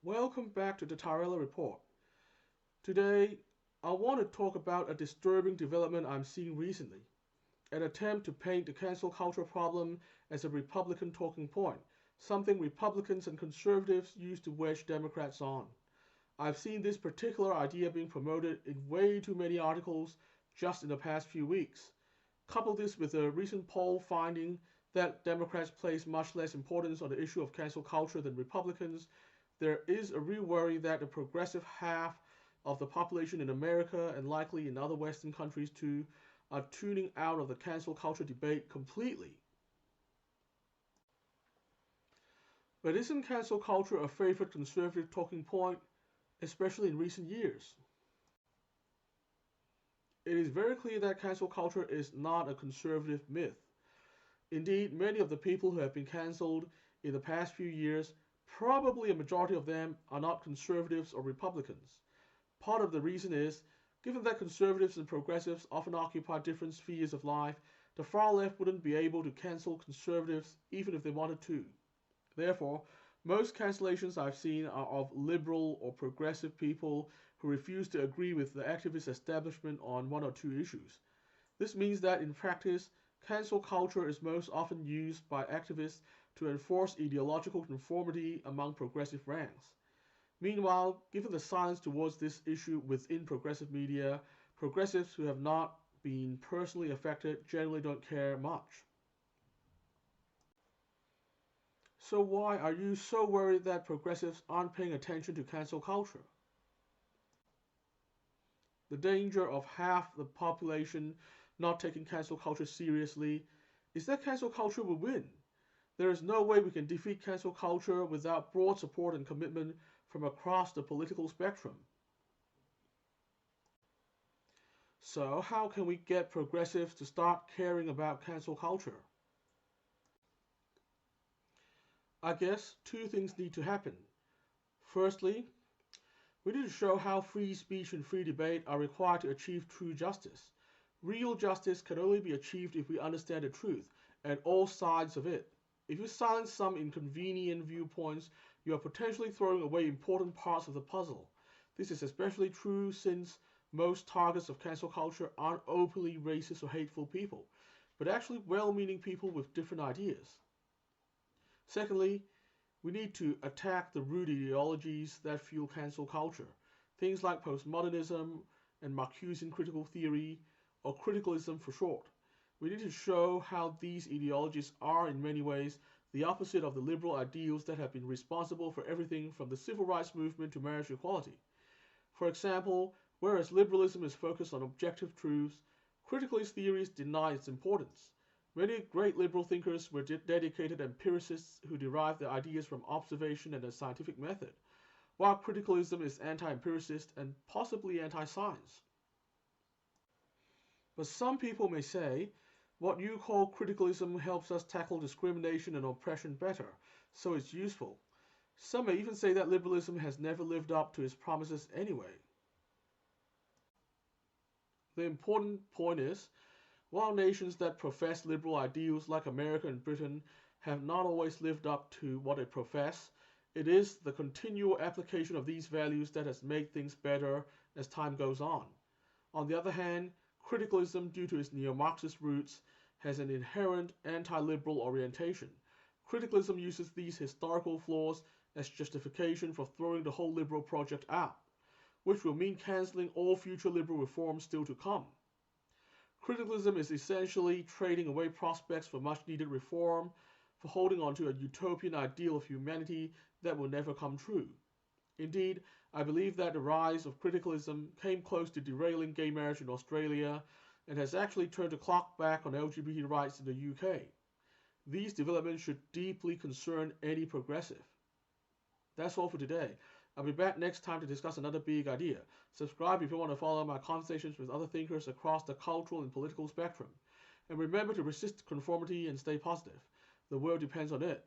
Welcome back to the TaraElla report. Today, I want to talk about a disturbing development I'm seeing recently. An attempt to paint the cancel culture problem as a Republican talking point, something Republicans and conservatives use to wedge Democrats on. I've seen this particular idea being promoted in way too many articles just in the past few weeks. Couple this with a recent poll finding that Democrats place much less importance on the issue of cancel culture than Republicans, there is a real worry that the progressive half of the population in America and likely in other Western countries too are tuning out of the cancel culture debate completely. But isn't cancel culture a favorite conservative talking point, especially in recent years? It is very clear that cancel culture is not a conservative myth. Indeed, many of the people who have been cancelled in the past few years, probably a majority of them, are not conservatives or Republicans. Part of the reason is, given that conservatives and progressives often occupy different spheres of life, the far left wouldn't be able to cancel conservatives even if they wanted to. Therefore, most cancellations I've seen are of liberal or progressive people who refuse to agree with the activist establishment on one or two issues. This means that in practice, cancel culture is most often used by activists to enforce ideological conformity among progressive ranks. Meanwhile, given the silence towards this issue within progressive media, progressives who have not been personally affected generally don't care much. So why are you so worried that progressives aren't paying attention to cancel culture? The danger of half the population not taking cancel culture seriously is that cancel culture will win. There is no way we can defeat cancel culture without broad support and commitment from across the political spectrum. So, how can we get progressives to start caring about cancel culture? I guess two things need to happen. Firstly, we need to show how free speech and free debate are required to achieve true justice. Real justice can only be achieved if we understand the truth and all sides of it. If you silence some inconvenient viewpoints, you are potentially throwing away important parts of the puzzle. This is especially true since most targets of cancel culture aren't openly racist or hateful people, but actually well-meaning people with different ideas. Secondly, we need to attack the root ideologies that fuel cancel culture, things like postmodernism and Marcusean critical theory, or criticalism for short. We need to show how these ideologies are in many ways the opposite of the liberal ideals that have been responsible for everything from the civil rights movement to marriage equality. For example, whereas liberalism is focused on objective truths, criticalist theories deny its importance. Many great liberal thinkers were dedicated empiricists who derived their ideas from observation and a scientific method, while criticalism is anti-empiricist and possibly anti-science. But some people may say, what you call criticalism helps us tackle discrimination and oppression better, so it's useful. Some may even say that liberalism has never lived up to its promises anyway. The important point is, while nations that profess liberal ideals like America and Britain have not always lived up to what they profess, it is the continual application of these values that has made things better as time goes on. On the other hand, criticalism, due to its neo-Marxist roots, has an inherent anti-liberal orientation. Criticalism uses these historical flaws as justification for throwing the whole liberal project out, which will mean cancelling all future liberal reforms still to come. Criticism is essentially trading away prospects for much needed reform, for holding on to a utopian ideal of humanity that will never come true. Indeed, I believe that the rise of criticalism came close to derailing gay marriage in Australia and has actually turned the clock back on LGBT rights in the UK. These developments should deeply concern any progressive. That's all for today. I'll be back next time to discuss another big idea. Subscribe if you want to follow my conversations with other thinkers across the cultural and political spectrum. And remember to resist conformity and stay positive. The world depends on it.